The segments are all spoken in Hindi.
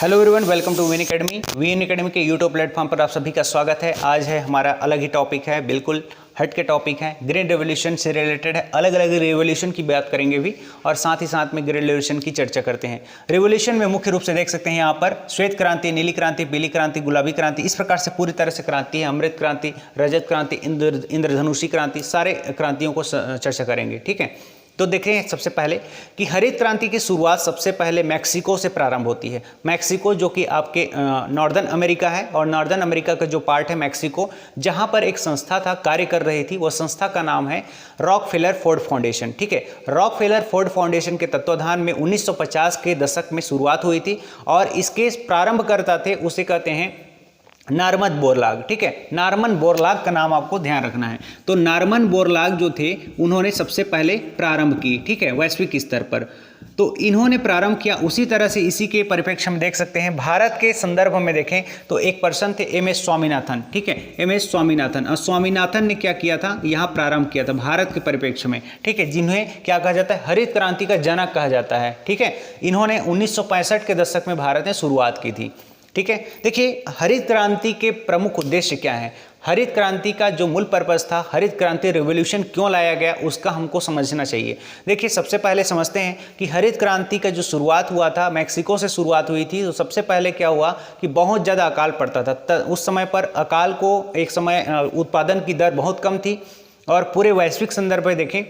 Hello everyone, welcome to Veen academy. Veen academy के यूट्यूब प्लेटफॉर्म पर आप सभी का स्वागत है। आज है हमारा अलग ही टॉपिक है, बिल्कुल हट के टॉपिक है। ग्रीन रेवोल्यूशन से रिलेटेड है, अलग अलग रेवोल्यूशन की बात करेंगे भी और साथ ही साथ में ग्रीन रेवोल्यूशन की चर्चा करते हैं। रेवोल्यूशन में मुख्य रूप से देख सकते हैं यहाँ पर श्वेत क्रांति, नीली क्रांति, पीली क्रांति, गुलाबी क्रांति, इस प्रकार से पूरी तरह से क्रांति है। अमृत क्रांति, रजत क्रांति, इंद्रधनुषी क्रांति, सारे क्रांतियों को चर्चा करेंगे। ठीक है, तो देखें सबसे पहले कि हरित क्रांति की शुरुआत सबसे पहले मैक्सिको से प्रारंभ होती है। मैक्सिको जो कि आपके नॉर्दर्न अमेरिका है, और नॉर्दर्न अमेरिका का जो पार्ट है मैक्सिको, जहां पर एक संस्था था कार्य कर रही थी, वो संस्था का नाम है रॉकफेलर फोर्ड फाउंडेशन। ठीक है, रॉकफेलर फोर्ड फाउंडेशन के तत्वाधान में 1950 के दशक में शुरुआत हुई थी और इसके प्रारंभकर्ता थे, उसे कहते हैं नॉर्मन बोरलाग। ठीक है, नॉर्मन बोरलाग का नाम आपको ध्यान रखना है। तो नॉर्मन बोरलाग जो थे, उन्होंने सबसे पहले प्रारंभ की। ठीक है, वैश्विक स्तर पर तो इन्होंने प्रारंभ किया। उसी तरह से इसी के परिप्रेक्ष्य में देख सकते हैं, भारत के संदर्भ में देखें तो एक पर्सन थे एम.एस. स्वामीनाथन। ठीक है, एम.एस. स्वामीनाथन, और स्वामीनाथन ने क्या किया था, यहाँ प्रारंभ किया था भारत के परिप्रेक्ष्य में। ठीक है, जिन्हें क्या कहा जाता है, हरित क्रांति का जनक कहा जाता है। ठीक है, इन्होंने 1965 के दशक में भारत में शुरुआत की थी। ठीक है, देखिए हरित क्रांति के प्रमुख उद्देश्य क्या है। हरित क्रांति का जो मूल पर्पस था, हरित क्रांति रेवोल्यूशन क्यों लाया गया, उसका हमको समझना चाहिए। देखिए सबसे पहले समझते हैं कि हरित क्रांति का जो शुरुआत हुआ था, मैक्सिको से शुरुआत हुई थी। तो सबसे पहले क्या हुआ कि बहुत ज़्यादा अकाल पड़ता था। उस समय पर अकाल को एक समय उत्पादन की दर बहुत कम थी, और पूरे वैश्विक संदर्भ में देखें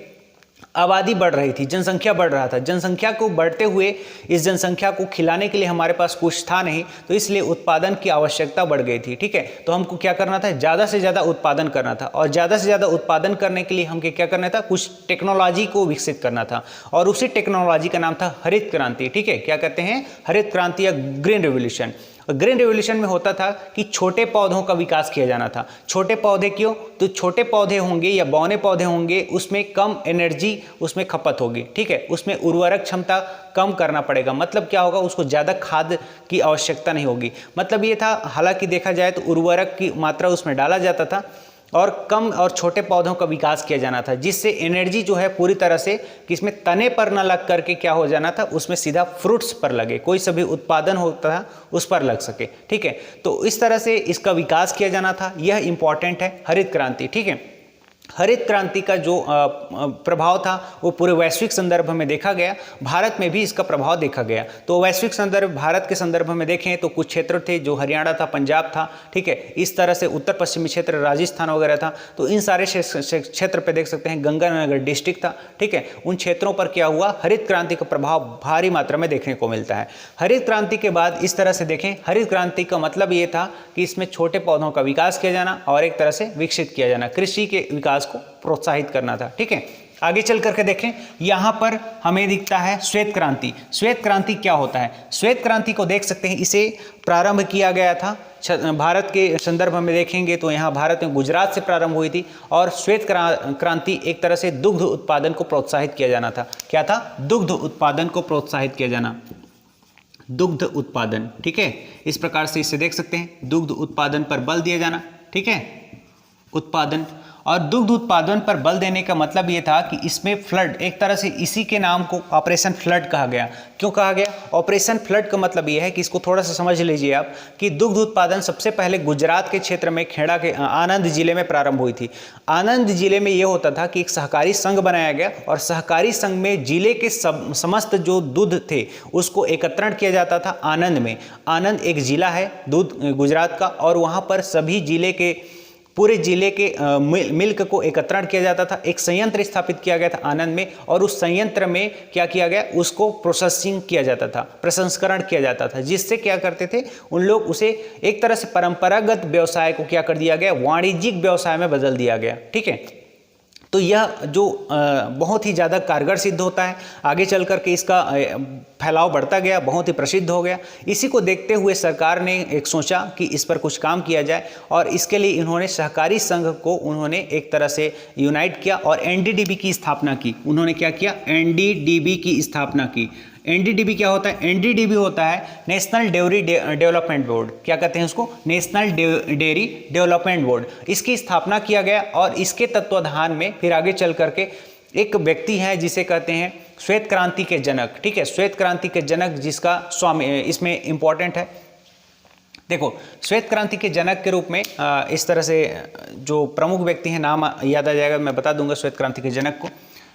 आबादी बढ़ रही थी, जनसंख्या बढ़ रहा था। जनसंख्या को बढ़ते हुए इस जनसंख्या को खिलाने के लिए हमारे पास कुछ था नहीं, तो इसलिए उत्पादन की आवश्यकता बढ़ गई थी। ठीक है, तो हमको क्या करना था, ज़्यादा से ज़्यादा उत्पादन करना था, और ज़्यादा से ज़्यादा उत्पादन करने के लिए हमको क्या करना था, कुछ टेक्नोलॉजी को विकसित करना था, और उसी टेक्नोलॉजी का नाम था हरित क्रांति। ठीक है, क्या कहते हैं, हरित क्रांति या ग्रीन रेवोल्यूशन। ग्रीन रेवोल्यूशन में होता था कि छोटे पौधों का विकास किया जाना था। छोटे पौधे क्यों, तो छोटे पौधे होंगे या बौने पौधे होंगे, उसमें कम एनर्जी उसमें खपत होगी। ठीक है, उसमें उर्वरक क्षमता कम करना पड़ेगा। मतलब क्या होगा, उसको ज़्यादा खाद की आवश्यकता नहीं होगी। मतलब ये था, हालांकि देखा जाए तो उर्वरक की मात्रा उसमें डाला जाता था और कम और छोटे पौधों का विकास किया जाना था, जिससे एनर्जी जो है पूरी तरह से किसमें तने पर न लग करके क्या हो जाना था, उसमें सीधा फ्रूट्स पर लगे, कोई सभी उत्पादन होता था उस पर लग सके। ठीक है, तो इस तरह से इसका विकास किया जाना था। यह इंपॉर्टेंट है हरित क्रांति। ठीक है, हरित क्रांति का जो प्रभाव था वो पूरे वैश्विक संदर्भ में देखा गया, भारत में भी इसका प्रभाव देखा गया। तो वैश्विक संदर्भ, भारत के संदर्भ में देखें तो कुछ क्षेत्र थे जो हरियाणा था, पंजाब था। ठीक है, इस तरह से उत्तर पश्चिमी क्षेत्र राजस्थान वगैरह था। तो इन सारे क्षेत्र पे देख सकते हैं, गंगानगर डिस्ट्रिक्ट था। ठीक है, उन क्षेत्रों पर क्या हुआ, हरित क्रांति का प्रभाव भारी मात्रा में देखने को मिलता है। हरित क्रांति के बाद इस तरह से देखें, हरित क्रांति का मतलब ये था कि इसमें छोटे पौधों का विकास किया जाना और एक तरह से विकसित किया जाना, कृषि के विकास को प्रोत्साहित करना था। ठीक है, आगे चल करके देखें, यहां पर हमें दिखता है श्वेत क्रांति। श्वेत क्रांति क्या होता है, श्वेत क्रांति को देख सकते हैं, इसे प्रारंभ किया गया था भारत के संदर्भ में देखेंगे तो यहाँ भारत में गुजरात से प्रारंभ हुई थी। और श्वेत क्रांति एक तरह से दुग्ध उत्पादन को प्रोत्साहित किया जाना था। क्या था, दुग्ध उत्पादन को प्रोत्साहित किया जाना, दुग्ध उत्पादन। ठीक है, इस प्रकार से इसे देख सकते हैं, दुग्ध उत्पादन पर बल दिया जाना। ठीक है, उत्पादन और दुग्ध उत्पादन पर बल देने का मतलब ये था कि इसमें फ्लड, एक तरह से इसी के नाम को ऑपरेशन फ्लड कहा गया। क्यों कहा गया, ऑपरेशन फ्लड का मतलब ये है कि इसको थोड़ा सा समझ लीजिए आप, कि दुग्ध उत्पादन सबसे पहले गुजरात के क्षेत्र में खेड़ा के आनंद जिले में प्रारंभ हुई थी। आनंद जिले में ये होता था कि एक सहकारी संघ बनाया गया, और सहकारी संघ में जिले के समस्त जो दूध थे उसको एकत्रण किया जाता था आनंद में। आनंद एक जिला है दूध गुजरात का, और वहाँ पर सभी जिले के, पूरे जिले के मिल्क को एकत्रण किया जाता था। एक संयंत्र स्थापित किया गया था आनंद में, और उस संयंत्र में क्या किया गया, उसको प्रोसेसिंग किया जाता था, प्रसंस्करण किया जाता था, जिससे क्या करते थे उन लोग, उसे एक तरह से परंपरागत व्यवसाय को क्या कर दिया गया, वाणिज्यिक व्यवसाय में बदल दिया गया। ठीक है, तो यह जो बहुत ही ज़्यादा कारगर सिद्ध होता है। आगे चल कर के इसका फैलाव बढ़ता गया, बहुत ही प्रसिद्ध हो गया। इसी को देखते हुए सरकार ने एक सोचा कि इस पर कुछ काम किया जाए, और इसके लिए इन्होंने सहकारी संघ को उन्होंने एक तरह से यूनाइट किया और एनडीडीबी की स्थापना की। उन्होंने क्या किया, एनडीडीबी की स्थापना की। एनडीडीबी क्या होता है, एनडीडीबी होता है नेशनल डेयरी डेवलपमेंट बोर्ड। क्या कहते हैं उसको, नेशनल डेयरी डेवलपमेंट बोर्ड। इसकी स्थापना किया गया, और इसके तत्वाधान में फिर आगे चल करके एक व्यक्ति है जिसे कहते हैं श्वेत क्रांति के जनक, ठीक है, श्वेत क्रांति के जनक जिसका स्वामी इसमें इंपॉर्टेंट है। देखो श्वेत क्रांति के जनक के रूप में इस तरह से जो प्रमुख व्यक्ति हैं नाम याद आ जाएगा, मैं बता दूंगा श्वेत क्रांति के जनक को,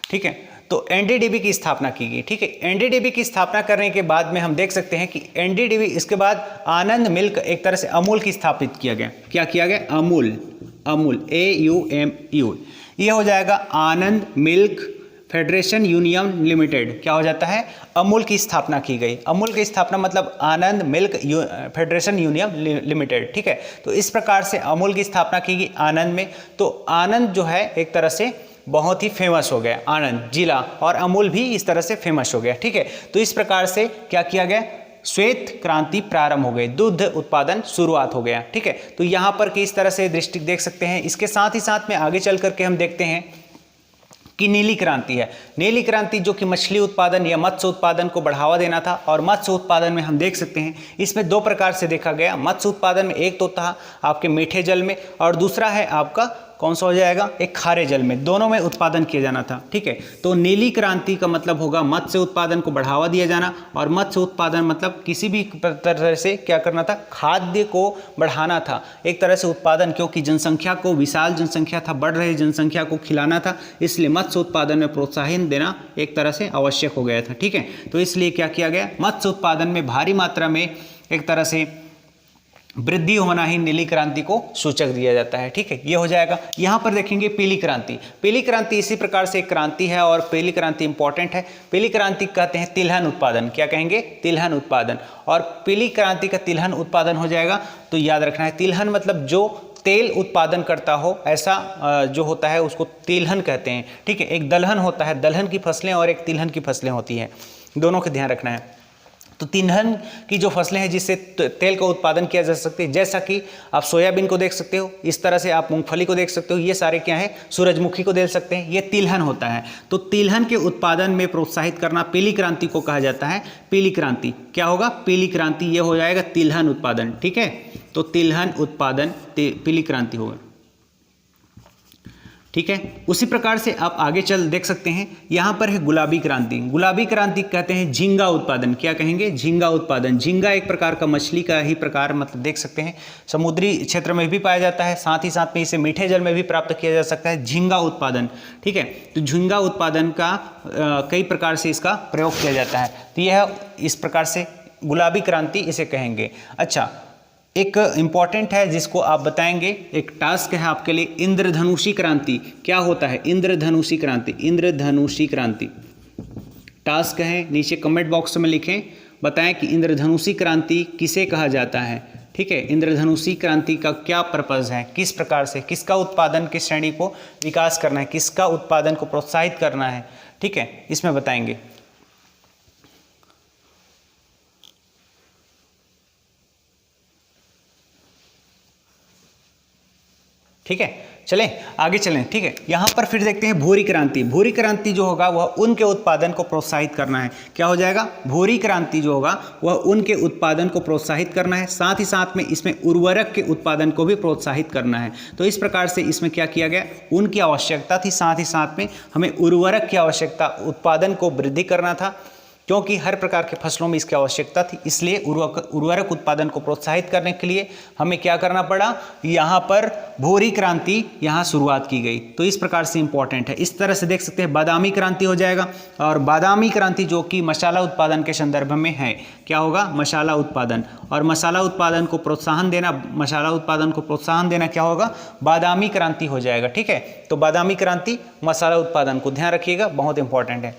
ठीक है। तो एनडीडीबी की स्थापना की गई, ठीक है। एनडीडीबी की स्थापना करने के बाद में हम देख सकते हैं कि एनडीडीबी, इसके बाद आनंद मिल्क, एक तरह से अमूल की स्थापित किया गया। क्या किया गया? अमूल, अमूल AUMU, ये हो जाएगा आनंद मिल्क फेडरेशन यूनियन लिमिटेड। क्या हो जाता है? अमूल की स्थापना की गई। अमूल की स्थापना मतलब आनंद मिल्क फेडरेशन यूनियन लिमिटेड, ठीक है। तो इस प्रकार से अमूल की स्थापना की गई आनंद में। तो आनंद जो है एक तरह से बहुत ही फेमस हो गया, आनंद जिला, और अमूल भी इस तरह से फेमस हो गया, ठीक है। तो इस प्रकार से क्या किया गया? श्वेत क्रांति प्रारंभ हो गई, दुग्ध उत्पादन शुरुआत हो गया, ठीक है। तो यहाँ पर किस तरह से दृष्टि देख सकते हैं। इसके साथ ही साथ में आगे चल करके हम देखते हैं कि नीली क्रांति है। नीली क्रांति जो कि मछली उत्पादन या मत्स्य उत्पादन को बढ़ावा देना था, और मत्स्य उत्पादन में हम देख सकते हैं इसमें दो प्रकार से देखा गया। मत्स्य उत्पादन में एक तो था आपके मीठे जल में, और दूसरा है आपका कौन सा हो जाएगा? एक खारे जल में, दोनों में उत्पादन किया जाना था, ठीक है। तो नीली क्रांति का मतलब होगा मत्स्य उत्पादन को बढ़ावा दिया जाना, और मत्स्य उत्पादन मतलब किसी भी तरह से क्या करना था? खाद्य को बढ़ाना था, एक तरह से उत्पादन, क्योंकि जनसंख्या को, विशाल जनसंख्या था, बढ़ रही जनसंख्या को खिलाना था, इसलिए मत्स्य उत्पादन में प्रोत्साहन देना एक तरह से आवश्यक हो गया था, ठीक है। तो इसलिए क्या किया गया? मत्स्य उत्पादन में भारी मात्रा में एक तरह से वृद्धि होना ही नीली क्रांति को सूचक दिया जाता है, ठीक है। ये हो जाएगा। यहाँ पर देखेंगे पीली क्रांति। पीली क्रांति इसी प्रकार से एक क्रांति है, और पीली क्रांति इंपॉर्टेंट है। पीली क्रांति कहते हैं तिलहन उत्पादन। क्या कहेंगे? तिलहन उत्पादन। और पीली क्रांति का तिलहन उत्पादन हो जाएगा, तो याद रखना है तिलहन मतलब जो तेल उत्पादन करता हो, ऐसा जो होता है उसको तिलहन कहते हैं, ठीक है। एक दलहन होता है, दलहन की फसलें और एक तिलहन की फसलें होती हैं, दोनों का ध्यान रखना है। तो तिलहन की जो फसलें हैं जिससे तेल का उत्पादन किया जा सकता है, जैसा कि आप सोयाबीन को देख सकते हो, इस तरह से आप मूंगफली को देख सकते हो, ये सारे क्या है? सूरजमुखी को देख सकते हैं, ये तिलहन होता है। तो तिलहन के उत्पादन में प्रोत्साहित करना पीली क्रांति को कहा जाता है। पीली क्रांति क्या होगा? पीली क्रांति, ये हो जाएगा तिलहन उत्पादन, ठीक है। तो तिलहन उत्पादन पीली क्रांति होगा, ठीक है। उसी प्रकार से आप आगे चल देख सकते हैं, यहाँ पर है गुलाबी क्रांति। गुलाबी क्रांति कहते हैं झींगा उत्पादन। क्या कहेंगे? झींगा उत्पादन। झींगा एक प्रकार का मछली का ही प्रकार, मतलब देख सकते हैं समुद्री क्षेत्र में भी पाया जाता है, साथ ही साथ में इसे मीठे जल में भी प्राप्त किया जा सकता है, झींगा उत्पादन, ठीक है। तो झींगा उत्पादन का कई प्रकार से इसका प्रयोग किया जाता है। तो यह इस प्रकार से गुलाबी क्रांति इसे कहेंगे। अच्छा, एक इम्पॉर्टेंट है जिसको आप बताएंगे, एक टास्क है आपके लिए, इंद्रधनुषी क्रांति। क्या होता है इंद्रधनुषी क्रांति? इंद्रधनुषी क्रांति टास्क है, नीचे कमेंट बॉक्स में लिखें, बताएं कि इंद्रधनुषी क्रांति किसे कहा जाता है, ठीक है। इंद्रधनुषी क्रांति का क्या पर्पज़ है, किस प्रकार से, किसका उत्पादन, किस श्रेणी को विकास करना है, किसका उत्पादन को प्रोत्साहित करना है, ठीक है, इसमें बताएंगे। ठीक है, चलें आगे चलें, ठीक है। यहाँ पर फिर देखते हैं भूरी क्रांति। भूरी क्रांति जो होगा वह उनके उत्पादन को प्रोत्साहित करना है। क्या हो जाएगा? भूरी क्रांति जो होगा वह उनके उत्पादन को प्रोत्साहित करना है, साथ ही साथ में इसमें उर्वरक के उत्पादन को भी प्रोत्साहित करना है। तो इस प्रकार से इसमें क्या किया गया? उनकी आवश्यकता थी, साथ ही साथ में हमें उर्वरक की आवश्यकता, उत्पादन को वृद्धि करना था, क्योंकि हर प्रकार के फसलों में इसकी आवश्यकता थी। इसलिए उर्वरक उत्पादन को प्रोत्साहित करने के लिए हमें क्या करना पड़ा? यहाँ पर भूरी क्रांति यहाँ शुरुआत की गई। तो इस प्रकार से इंपॉर्टेंट है। इस तरह से देख सकते हैं बादामी क्रांति हो जाएगा, और बादामी क्रांति जो कि मसाला उत्पादन के संदर्भ में है। क्या होगा? मसाला उत्पादन, और मसाला उत्पादन को प्रोत्साहन देना, मसाला उत्पादन को प्रोत्साहन देना क्या होगा? बादामी क्रांति हो जाएगा, ठीक है। तो बादामी क्रांति मसाला उत्पादन को ध्यान रखिएगा, बहुत इंपॉर्टेंट है।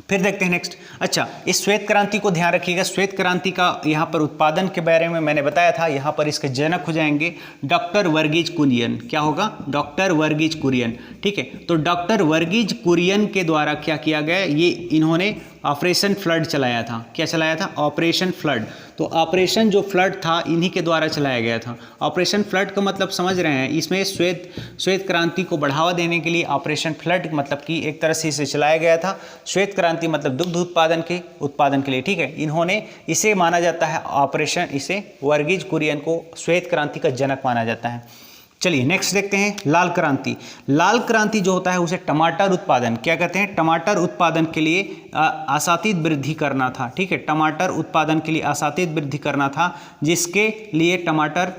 फिर देखते हैं नेक्स्ट। अच्छा, इस श्वेत क्रांति को ध्यान रखिएगा। श्वेत क्रांति का यहाँ पर उत्पादन के बारे में मैंने बताया था। यहाँ पर इसके जनक हो जाएंगे डॉक्टर वर्गीज कुरियन। क्या होगा? डॉक्टर वर्गीज कुरियन, ठीक है। तो डॉक्टर वर्गीज कुरियन के द्वारा क्या किया गया? ये इन्होंने ऑपरेशन फ्लड चलाया था। क्या चलाया था? Operation flood. तो ऑपरेशन जो फ्लड था इन्हीं के द्वारा चलाया गया था। ऑपरेशन फ्लड का मतलब समझ रहे हैं, इसमें श्वेत क्रांति को बढ़ावा देने के लिए ऑपरेशन फ्लड मतलब कि एक तरह से इसे चलाया गया था। श्वेत क्रांति मतलब दुग्ध उत्पादन के लिए, ठीक है। इन्होंने इसे माना जाता है ऑपरेशन, इसे वर्गीज कुरियन को श्वेत क्रांति का जनक माना जाता है। चलिए नेक्स्ट देखते हैं लाल क्रांति। लाल क्रांति जो होता है उसे टमाटर उत्पादन, क्या कहते हैं, टमाटर उत्पादन के लिए आसातित वृद्धि करना था। ठीक है, टमाटर उत्पादन के लिए आसातित वृद्धि करना था, जिसके लिए टमाटर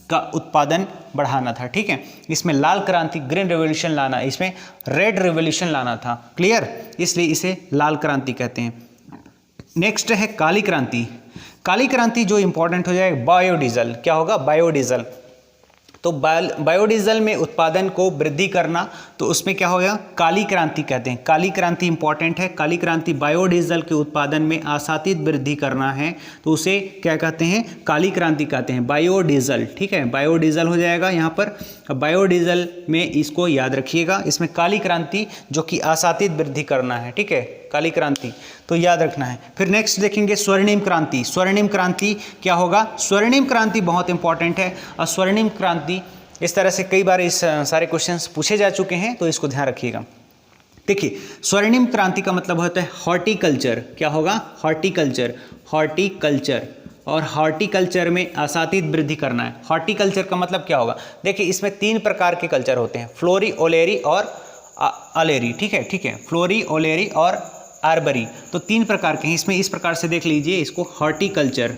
का उत्पादन बढ़ाना था। ठीक है, इसमें लाल क्रांति, ग्रीन रेवोल्यूशन लाना, इसमें रेड रेवोल्यूशन लाना था। क्लियर, इसलिए इसे लाल क्रांति कहते हैं। नेक्स्ट है काली क्रांति। काली क्रांति जो इंपॉर्टेंट हो जाएगा, बायोडीजल। क्या होगा, बायोडीजल। तो बायोडीजल में उत्पादन को वृद्धि करना, तो उसमें क्या होगा, काली क्रांति कहते हैं। काली क्रांति इंपॉर्टेंट है। काली क्रांति बायोडीजल के उत्पादन में आसातित वृद्धि करना है, तो उसे क्या कहते हैं, काली क्रांति कहते हैं, बायोडीजल। ठीक है, बायोडीजल हो जाएगा यहाँ पर। बायोडीजल में इसको याद रखिएगा, इसमें काली क्रांति जो कि आसातित वृद्धि करना है। ठीक है, काली क्रांति तो याद रखना है। फिर नेक्स्ट देखेंगे स्वर्णिम क्रांति। स्वर्णिम क्रांति क्या होगा, स्वर्णिम क्रांति बहुत इंपॉर्टेंट है। और स्वर्णिम क्रांति इस तरह से कई बार इस सारे क्वेश्चंस पूछे जा चुके हैं, तो इसको ध्यान रखिएगा। देखिए, स्वर्णिम क्रांति का मतलब होता है हॉर्टिकल्चर। क्या होगा, हॉर्टिकल्चर। हॉर्टिकल्चर, और हॉर्टिकल्चर में आसातित वृद्धि करना है। हॉर्टिकल्चर का मतलब क्या होगा, देखिए इसमें 3 प्रकार के कल्चर होते हैं, फ्लोरी, ओलेरी और अलेरी। ठीक है, फ्लोरी, ओलेरी और आर्बरी, तो 3 प्रकार के हैं इसमें। इस प्रकार से देख लीजिए इसको, हॉर्टिकल्चर।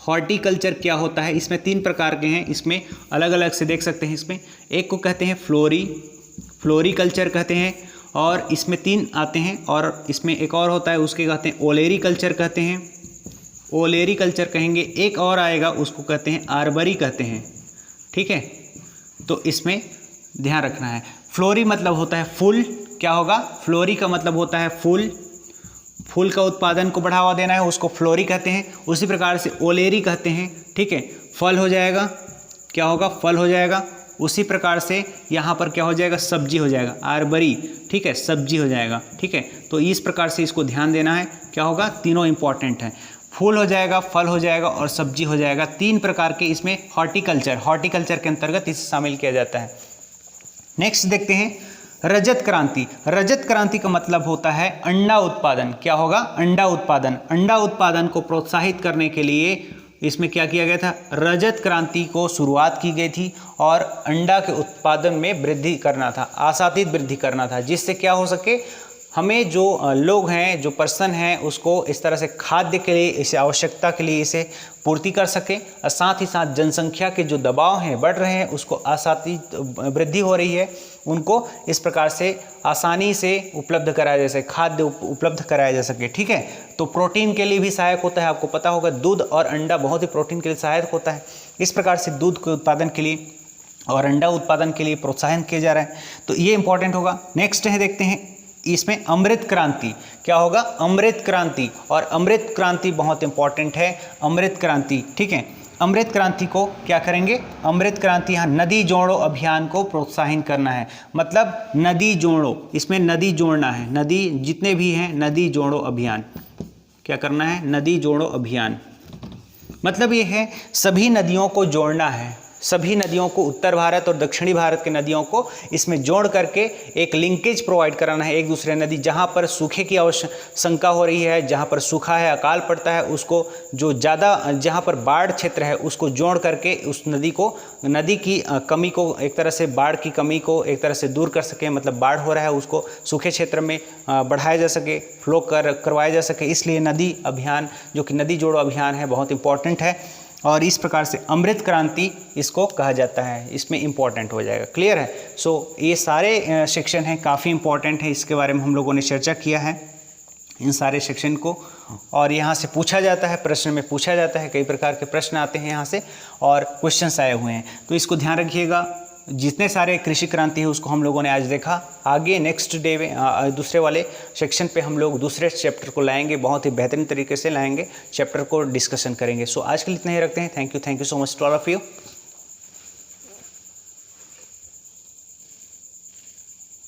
हॉर्टिकल्चर क्या होता है, इसमें 3 प्रकार के हैं, इसमें अलग अलग से देख सकते हैं। इसमें एक को कहते हैं फ्लोरिकल्चर कहते हैं, और इसमें 3 आते हैं। और इसमें एक और होता है, उसके कहते हैं ओलेरी कल्चर कहते हैं, ओलेरी कल्चर कहेंगे। एक और आएगा, उसको कहते हैं आर्बरी कहते हैं। ठीक है, तो इसमें ध्यान रखना है। फ्लोरी मतलब होता है फूल, क्या होगा, फ्लोरी का मतलब होता है फूल, फूल का उत्पादन को बढ़ावा देना है, उसको फ्लोरी कहते हैं। उसी प्रकार से ओलेरी कहते हैं। ठीक है, फल हो जाएगा, क्या होगा, फल हो जाएगा। उसी प्रकार से यहाँ पर क्या हो जाएगा, सब्जी हो जाएगा, आर्बरी। ठीक है, सब्जी हो जाएगा। ठीक है, तो इस प्रकार से इसको ध्यान देना है। क्या होगा, तीनों इंपॉर्टेंट है, फूल हो जाएगा, फल हो जाएगा और सब्जी हो जाएगा। 3 प्रकार के इसमें हॉर्टिकल्चर के अंतर्गत इसे शामिल किया जाता है। नेक्स्ट देखते हैं रजत क्रांति। रजत क्रांति का मतलब होता है अंडा उत्पादन। क्या होगा, अंडा उत्पादन। अंडा उत्पादन को प्रोत्साहित करने के लिए इसमें क्या किया गया था, रजत क्रांति को शुरुआत की गई थी, और अंडा के उत्पादन में वृद्धि करना था, आसातित वृद्धि करना था, जिससे क्या हो सके, हमें जो लोग हैं, जो पर्सन हैं, उसको इस तरह से खाद्य के लिए, इसे आवश्यकता के लिए इसे पूर्ति कर सके। और साथ ही साथ जनसंख्या के जो दबाव हैं, बढ़ रहे हैं, उसको आसातित वृद्धि हो रही है, उनको इस प्रकार से आसानी से उपलब्ध कराया जा सके, खाद्य उपलब्ध कराया जा सके। ठीक है, तो प्रोटीन के लिए भी सहायक होता है। आपको पता होगा दूध और अंडा बहुत ही प्रोटीन के लिए सहायक होता है। इस प्रकार से दूध के उत्पादन के लिए और अंडा उत्पादन के लिए प्रोत्साहन किया जा रहा है, तो ये इंपॉर्टेंट होगा। नेक्स्ट है, देखते हैं इसमें अमृत क्रांति। क्या होगा, अमृत क्रांति। और अमृत क्रांति बहुत इंपॉर्टेंट है, अमृत क्रांति। ठीक है, अमृत क्रांति को क्या करेंगे, अमृत क्रांति यहाँ नदी जोड़ो अभियान को प्रोत्साहित करना है। मतलब नदी जोड़ो, इसमें नदी जोड़ना है, नदी जितने भी हैं, नदी जोड़ो अभियान। क्या करना है, नदी जोड़ो अभियान। मतलब ये है सभी नदियों को जोड़ना है, सभी नदियों को, उत्तर भारत और दक्षिणी भारत के नदियों को इसमें जोड़ करके एक लिंकेज प्रोवाइड कराना है एक दूसरे नदी। जहाँ पर सूखे की शंका हो रही है, जहाँ पर सूखा है, अकाल पड़ता है, उसको जो ज़्यादा, जहाँ पर बाढ़ क्षेत्र है, उसको जोड़ करके उस नदी को, नदी की कमी को एक तरह से, बाढ़ की कमी को एक तरह से दूर कर सके। मतलब बाढ़ हो रहा है, उसको सूखे क्षेत्र में बढ़ाया जा सके, फ्लो करवाया जा सके। इसलिए नदी अभियान, जो कि नदी जोड़ो अभियान है, बहुत इंपॉर्टेंट है। और इस प्रकार से अमृत क्रांति इसको कहा जाता है, इसमें इंपॉर्टेंट हो जाएगा। क्लियर है। सो ये सारे सेक्शन हैं, काफ़ी इंपॉर्टेंट है, इसके बारे में हम लोगों ने चर्चा किया है, इन सारे सेक्शन को। और यहाँ से पूछा जाता है, प्रश्न में पूछा जाता है, कई प्रकार के प्रश्न आते हैं यहाँ से, और क्वेश्चंस आए हुए हैं, तो इसको ध्यान रखिएगा। जितने सारे कृषि क्रांति है उसको हम लोगों ने आज देखा। आगे नेक्स्ट डे में दूसरे वाले सेक्शन पे हम लोग दूसरे चैप्टर को लाएंगे, बहुत ही बेहतरीन तरीके से लाएंगे, चैप्टर को डिस्कशन करेंगे। सो आज के लिए इतना ही रखते हैं। Thank you so much to all of you.